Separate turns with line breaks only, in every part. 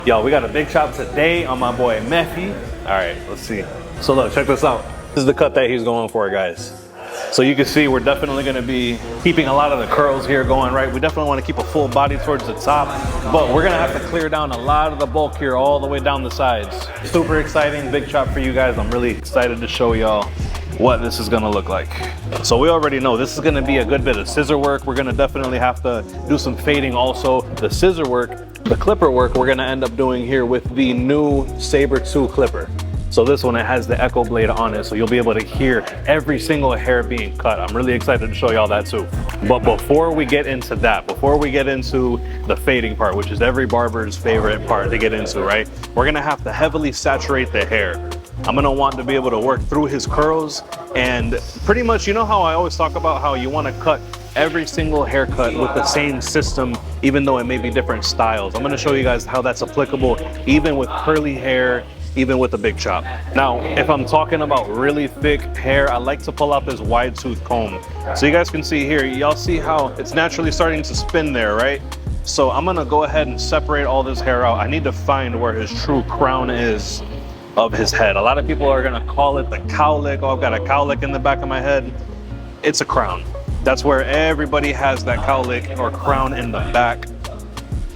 Yo, we got a big chop today on my boy Mephi. All right, let's see. So look, check this out. This is the cut that he's going for, guys. So you can see we're definitely gonna be keeping a lot of the curls here going, right? We definitely wanna keep a full body towards the top, but we're gonna have to clear down a lot of the bulk here all the way down the sides. Super exciting, big chop for you guys. I'm really excited to show y'all what this is gonna look like. So we already know this is gonna be a good bit of scissor work. We're gonna definitely have to do some fading also. The scissor work, the clipper work, we're gonna end up doing here with the new Saber 2 clipper. So this one, it has the echo blade on it, so you'll be able to hear every single hair being cut. I'm really excited to show y'all that too. But before we get into that, before we get into the fading part, which is every barber's favorite part to get into, right? We're gonna have to heavily saturate the hair. I'm gonna want to be able to work through his curls, and pretty much, you know how I always talk about how you wanna cut every single haircut with the same system, even though it may be different styles. I'm gonna show you guys how that's applicable, even with curly hair, even with a big chop. Now, if I'm talking about really thick hair, I like to pull out this wide tooth comb. So you guys can see here, y'all see how it's naturally starting to spin there, right? So I'm gonna go ahead and separate all this hair out. I need to find where his true crown is of his head. A lot of people are gonna call it the cowlick. Oh, I've got a cowlick in the back of my head. It's a crown. That's where everybody has that cowlick or crown in the back.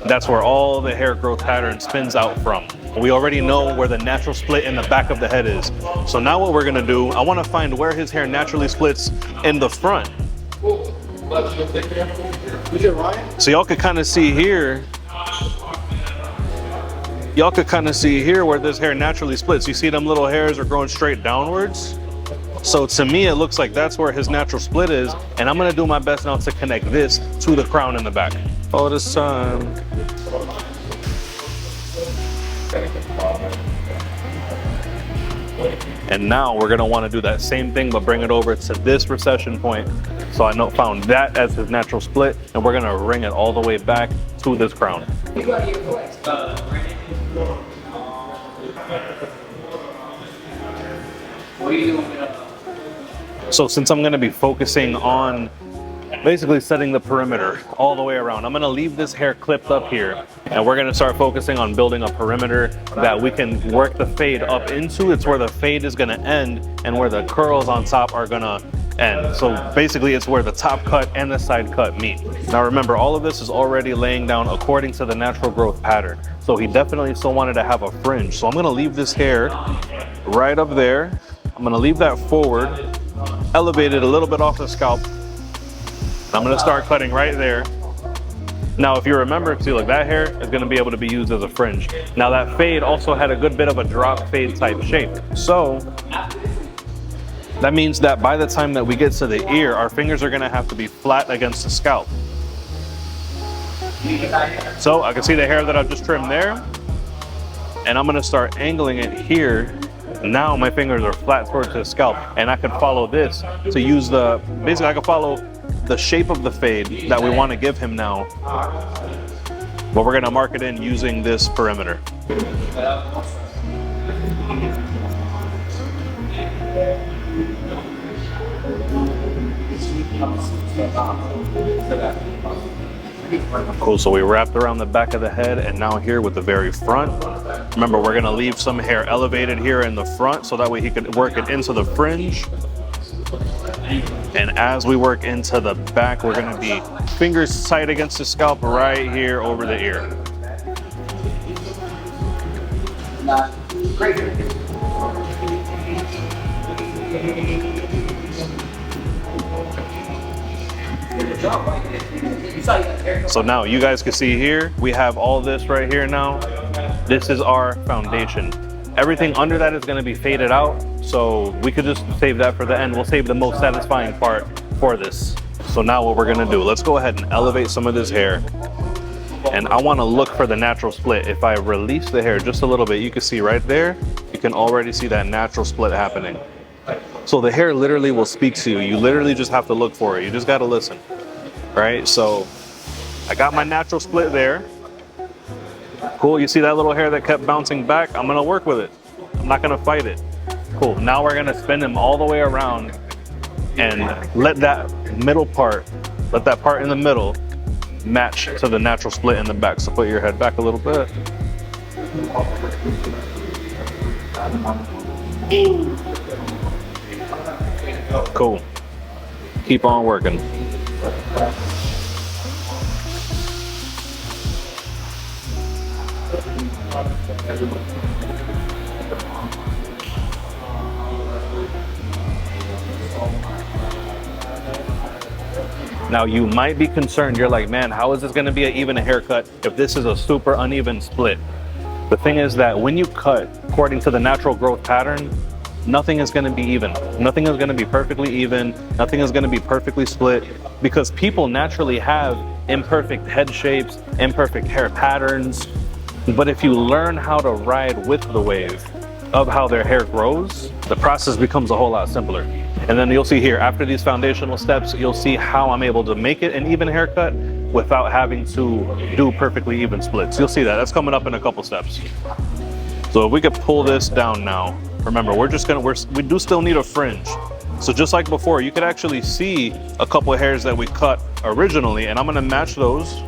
That's where all the hair growth pattern spins out from. We already know where the natural split in the back of the head is. So now what we're gonna do, I wanna find where his hair naturally splits in the front. So y'all could kind of see here, where this hair naturally splits. You see them little hairs are growing straight downwards? So to me, it looks like that's where his natural split is. And I'm gonna do my best now to connect this to the crown in the back. All this time. And now we're gonna wanna do that same thing, but bring it over to this recession point. So I found that as his natural split, and we're gonna ring it all the way back to this crown. So since I'm gonna be focusing on basically setting the perimeter all the way around, I'm gonna leave this hair clipped up here, and we're gonna start focusing on building a perimeter that we can work the fade up into. It's where the fade is gonna end and where the curls on top are gonna end. So basically it's where the top cut and the side cut meet. Now remember, all of this is already laying down according to the natural growth pattern. So he definitely still wanted to have a fringe. So I'm gonna leave this hair right up there. I'm gonna leave that forward, elevate it a little bit off the scalp. I'm gonna start cutting right there. Now, if you remember, see, look, that hair is gonna be able to be used as a fringe. Now that fade also had a good bit of a drop fade type shape. So that means that by the time that we get to the ear, our fingers are gonna have to be flat against the scalp. So I can see the hair that I've just trimmed there, and I'm gonna start angling it here. Now my fingers are flat towards the scalp, and I could follow this to use basically I could follow the shape of the fade that we want to give him now, but we're going to mark it in using this perimeter. Cool, so we wrapped around the back of the head, and now here with the very front. Remember, we're gonna leave some hair elevated here in the front so that way he could work it into the fringe. And as we work into the back, we're gonna be fingers tight against the scalp right here over the ear. So now you guys can see here, we have all this right here now. This is our foundation. Everything under that is going to be faded out, so we could just save that for the end. We'll save the most satisfying part for this. So now what we're going to do, let's go ahead and elevate some of this hair. And I want to look for the natural split. If I release the hair just a little bit, you can see right there, you can already see that natural split happening. So the hair literally will speak to you. You literally just have to look for it. You just got to listen, right? So I got my natural split there. Cool, you see that little hair that kept bouncing back? I'm gonna work with it. I'm not gonna fight it. Cool, now we're gonna spin him all the way around and let that middle part, let that part in the middle match to the natural split in the back. So put your head back a little bit. Cool. Keep on working. Now you might be concerned, you're like, man, how is this gonna be an even haircut if this is a super uneven split? The thing is that when you cut according to the natural growth pattern, nothing is gonna be even. Nothing is gonna be perfectly even, nothing is gonna be perfectly split, because people naturally have imperfect head shapes, imperfect hair patterns. But if you learn how to ride with the wave of how their hair grows, the process becomes a whole lot simpler. And then you'll see here, after these foundational steps, you'll see how I'm able to make it an even haircut without having to do perfectly even splits. You'll see that. That's coming up in a couple steps. So if we could pull this down now, remember, we do still need a fringe. So just like before, you could actually see a couple of hairs that we cut originally, and I'm gonna match those.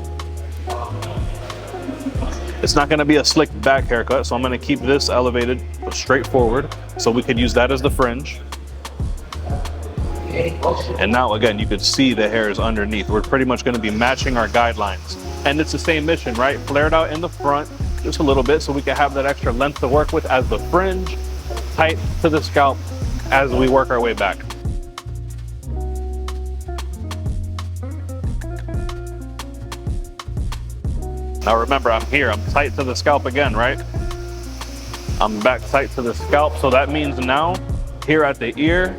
It's not gonna be a slick back haircut, so I'm gonna keep this elevated straight forward, so we could use that as the fringe. And now again, you could see the hairs underneath. We're pretty much gonna be matching our guidelines. And it's the same mission, right? Flared out in the front, just a little bit, so we can have that extra length to work with as the fringe, tight to the scalp as we work our way back. Now remember, I'm here, I'm tight to the scalp again, right? I'm back tight to the scalp, so that means now, here at the ear,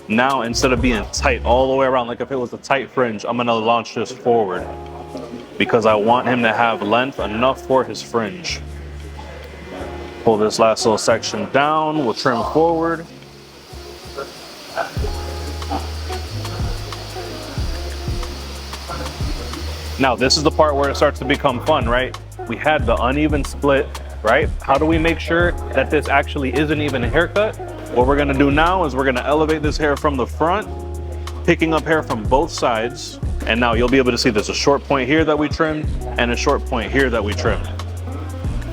now instead of being tight all the way around, like if it was a tight fringe, I'm gonna launch this forward because I want him to have length enough for his fringe. Pull this last little section down, we'll trim forward. Now this is the part where it starts to become fun, right? We had the uneven split, right? How do we make sure that this actually is an even haircut? What we're gonna do now is we're gonna elevate this hair from the front, picking up hair from both sides. And now you'll be able to see there's a short point here that we trimmed and a short point here that we trimmed.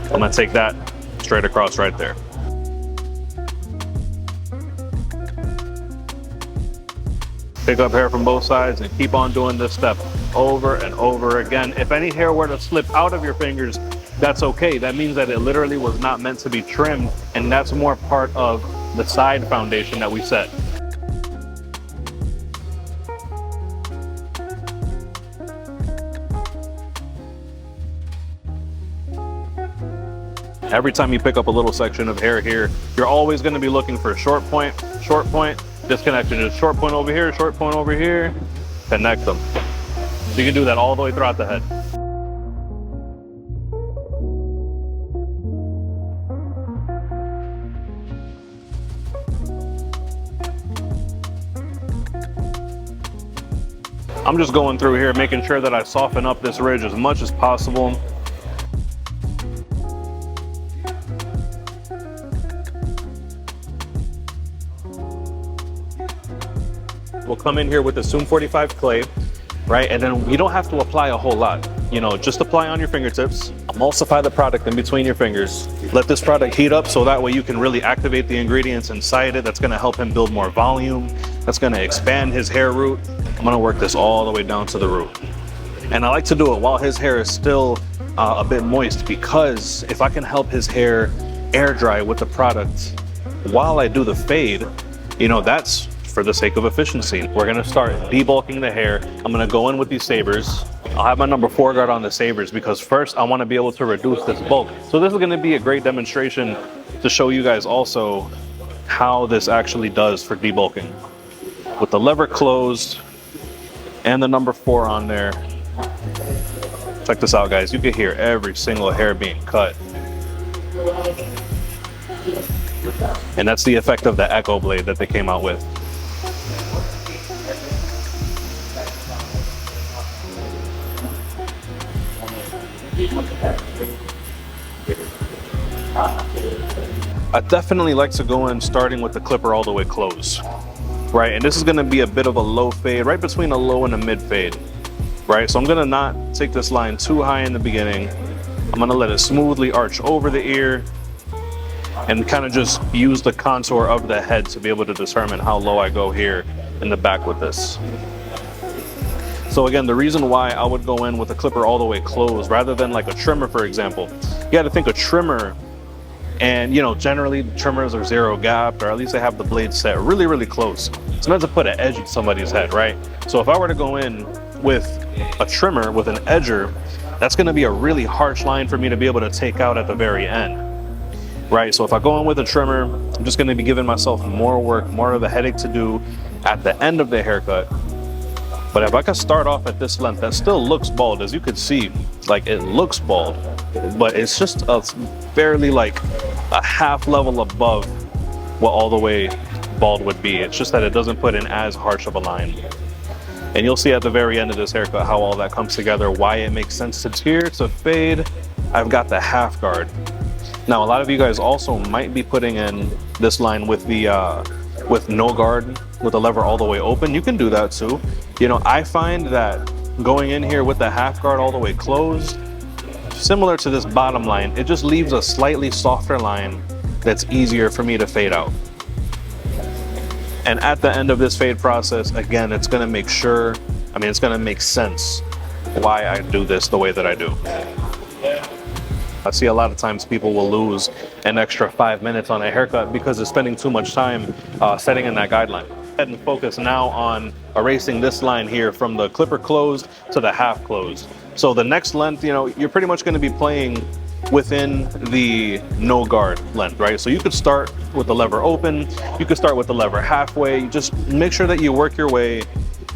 I'm gonna take that straight across right there. Pick up hair from both sides and keep on doing this step over and over again. If any hair were to slip out of your fingers, that's okay. That means that it literally was not meant to be trimmed, and that's more part of the side foundation that we set. Every time you pick up a little section of hair here, you're always going to be looking for a short point, disconnected. Just short point over here, connect them. You can do that all the way throughout the head. I'm just going through here, making sure that I soften up this ridge as much as possible. We'll come in here with the Zoom 45 clay, right? And then you don't have to apply a whole lot. You know, just apply on your fingertips, emulsify the product in between your fingers. Let this product heat up so that way you can really activate the ingredients inside it. That's gonna help him build more volume. That's gonna expand his hair root. I'm gonna work this all the way down to the root. And I like to do it while his hair is still a bit moist, because if I can help his hair air dry with the product while I do the fade, you know, that's for the sake of efficiency. We're gonna start debulking the hair. I'm gonna go in with these sabers. I'll have my number 4 guard on the sabers because first I wanna be able to reduce this bulk. So this is gonna be a great demonstration to show you guys also how this actually does for debulking. With the lever closed and the number 4 on there. Check this out, guys. You can hear every single hair being cut. And that's the effect of the Echo blade that they came out with. I definitely like to go in starting with the clipper all the way closed, right? And this is gonna be a bit of a low fade, right between a low and a mid fade, right? So I'm gonna not take this line too high in the beginning. I'm gonna let it smoothly arch over the ear and kind of just use the contour of the head to be able to determine how low I go here in the back with this. So again, the reason why I would go in with a clipper all the way closed rather than like a trimmer, for example, you got to think a trimmer, and you know, generally trimmers are zero gapped, or at least they have the blade set really, really close. It's meant to put an edge in somebody's head, right? So if I were to go in with a trimmer with an edger, that's going to be a really harsh line for me to be able to take out at the very end, right? So if I go in with a trimmer, I'm just going to be giving myself more work, more of a headache to do at the end of the haircut. But if I could start off at this length, that still looks bald. As you can see, like it looks bald, but it's just a barely like a half level above what all the way bald would be. It's just that it doesn't put in as harsh of a line. And you'll see at the very end of this haircut how all that comes together, why it makes sense to tier, to fade. I've got the half guard. Now, a lot of you guys also might be putting in this line with the with no guard, with the lever all the way open. You can do that too. You know, I find that going in here with the half guard all the way closed, similar to this bottom line, it just leaves a slightly softer line that's easier for me to fade out. And at the end of this fade process, again, it's gonna make sure, it's gonna make sense why I do this the way that I do. I see a lot of times people will lose an extra 5 minutes on a haircut because they're spending too much time setting in that guideline. Go ahead and focus now on erasing this line here from the clipper closed to the half closed. So the next length, you know, you're pretty much gonna be playing within the no guard length, right? So you could start with the lever open, you could start with the lever halfway. Just make sure that you work your way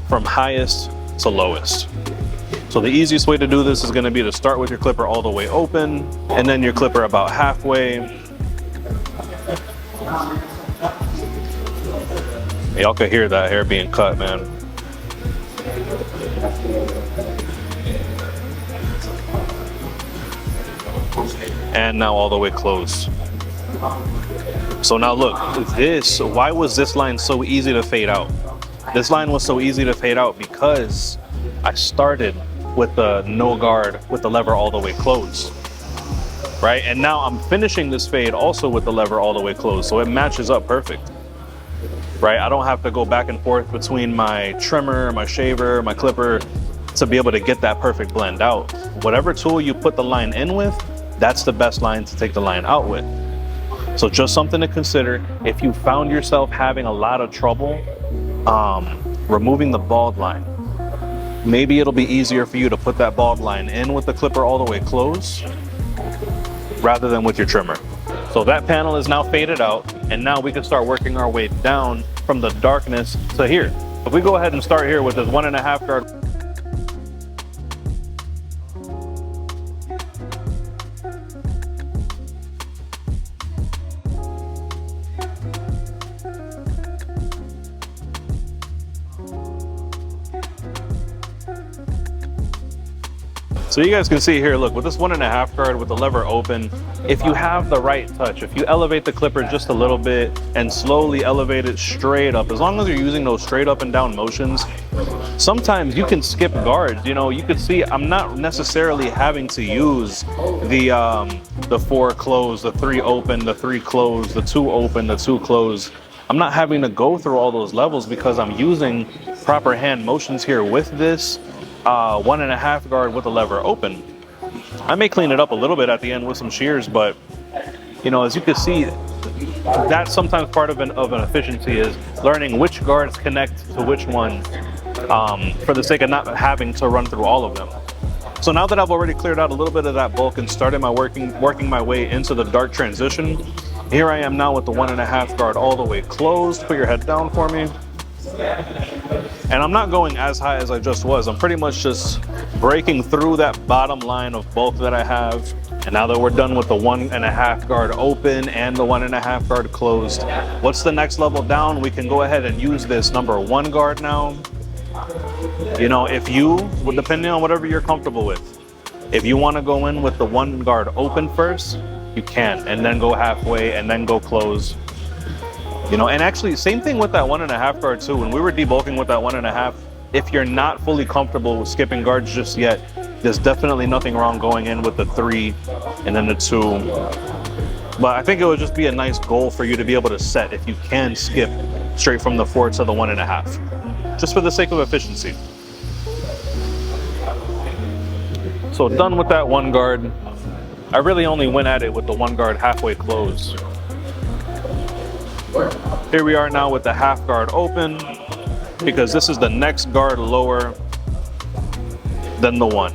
from highest to lowest. So the easiest way to do this is going to be to start with your clipper all the way open, and then your clipper about halfway. Y'all can hear that hair being cut, man. And now all the way closed. So now look, why was this line so easy to fade out? This line was so easy to fade out because I started with the no guard with the lever all the way closed, right? And now I'm finishing this fade also with the lever all the way closed, so it matches up perfect, right? I don't have to go back and forth between my trimmer, my shaver, my clipper to be able to get that perfect blend out. Whatever tool you put the line in with, that's the best line to take the line out with. So just something to consider. If you found yourself having a lot of trouble removing the bald line, maybe it'll be easier for you to put that bald line in with the clipper all the way closed rather than with your trimmer. So that panel is now faded out, and now we can start working our way down from the darkness to here. If we go ahead and start here with this 1.5 guard. So you guys can see here, look, with this 1.5 guard with the lever open, if you have the right touch, if you elevate the clipper just a little bit and slowly elevate it straight up, as long as you're using those straight up and down motions, sometimes you can skip guards. You know, you can see I'm not necessarily having to use the 4 close, the 3 open, the 3 close, the 2 open, the 2 close. I'm not having to go through all those levels because I'm using proper hand motions here with this 1.5 guard with the lever open. I may clean it up a little bit at the end with some shears, but you know, as you can see, that's sometimes part of an efficiency is learning which guards connect to which one for the sake of not having to run through all of them. So now that I've already cleared out a little bit of that bulk and started my working my way into the dark transition, here I am now with the 1.5 guard all the way closed. Put your head down for me. And I'm not going as high as I just was. I'm pretty much just breaking through that bottom line of bulk that I have. And now that we're done with the 1.5 guard open and the 1.5 guard closed, what's the next level down? We can go ahead and use this number 1 guard now. You know, if you, depending on whatever you're comfortable with, if you want to go in with the 1 guard open first, you can, and then go halfway and then go close. You know, and actually, same thing with that 1.5 guard too. When we were debulking with that 1.5, if you're not fully comfortable with skipping guards just yet, There's definitely nothing wrong going in with the 3 and then the 2. But I think it would just be a nice goal for you to be able to set if you can skip straight from the 4 to the 1.5, just for the sake of efficiency. So done with that 1 guard. I really only went at it with the 1 guard halfway closed. Here we are now with the half guard open, because this is the next guard lower than the 1.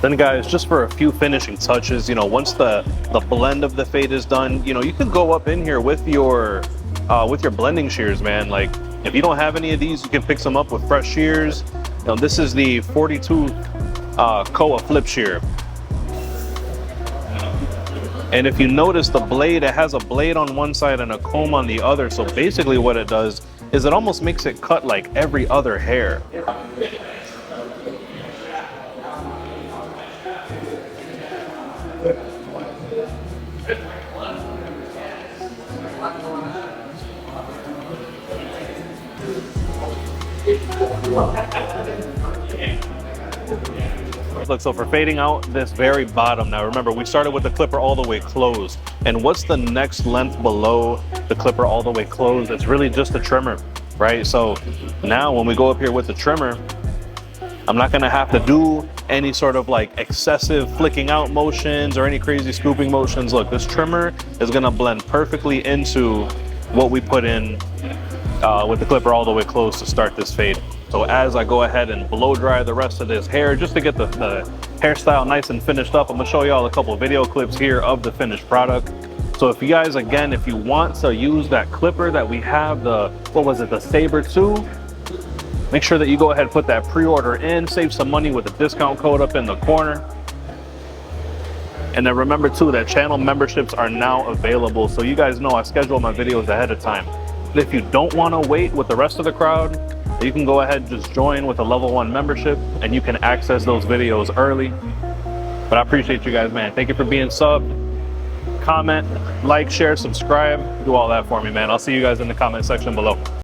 Then guys, just for a few finishing touches, you know, once the blend of the fade is done, you know, you can go up in here with your blending shears, man. Like, if you don't have any of these, you can pick some up with fresh shears. You know, this is the 42 Koa flip shear. And if you notice the blade, it has a blade on one side and a comb on the other. So basically what it does is it almost makes it cut like every other hair. Look, so for fading out this very bottom, now remember we started with the clipper all the way closed, and what's the next length below the clipper all the way closed? It's really just a trimmer, right? So now when we go up here with the trimmer, I'm not gonna have to do any sort of like excessive flicking out motions or any crazy scooping motions. Look, this trimmer is gonna blend perfectly into what we put in with the clipper all the way closed to start this fade. So as I go ahead and blow dry the rest of this hair, just to get the hairstyle nice and finished up, I'm gonna show y'all a couple of video clips here of the finished product. So if you guys, again, if you want to use that clipper that we have, the Saber 2, make sure that you go ahead and put that pre-order in, save some money with the discount code up in the corner. And then remember too that channel memberships are now available. So you guys know I schedule my videos ahead of time. If you don't want to wait with the rest of the crowd, you can go ahead and just join with a level 1 membership and you can access those videos early. But I appreciate you guys, man. Thank you for being subbed. Comment, like, share, subscribe. Do all that for me, man. I'll see you guys in the comment section below.